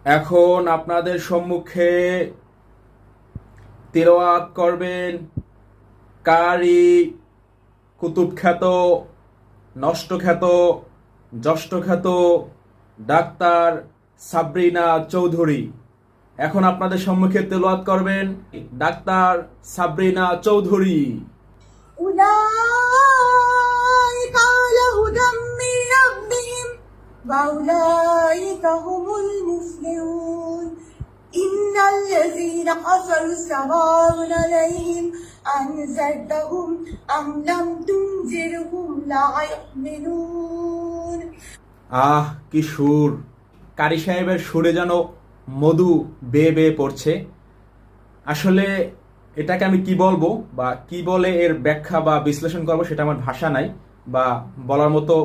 এখন আপনাদের সম্মুখে তিলাওয়াত করবেন কারি কুতুবখ্যাত নষ্টখ্যাত যষ্টখ্যাত ডাক্তার সাবরিনা চৌধুরী। এখন আপনাদের সম্মুখে তিলাওয়াত করবেন ডাক্তার সাবরিনা চৌধুরী। উলাইকা আলা হুদাম মির রাব্বিহিম ওয়া উলাইকা হুমুল মুফলিহুন। ইন্নাল্লাযীনা কাফারু সাওয়াউন আলাইহিম আনজারতাহুম আম লাম তুনজিরহুম লা ইউমিনুন। কি সুর! কারি সাহেবের সুরে যেন মধু বেয়ে বেয়ে পড়ছে। আসলে এটাকে আমি কি বলবো বা কি বলে এর ব্যাখ্যা বা বিশ্লেষণ করবো সেটা আমার ভাষা নাই বা বলার মতো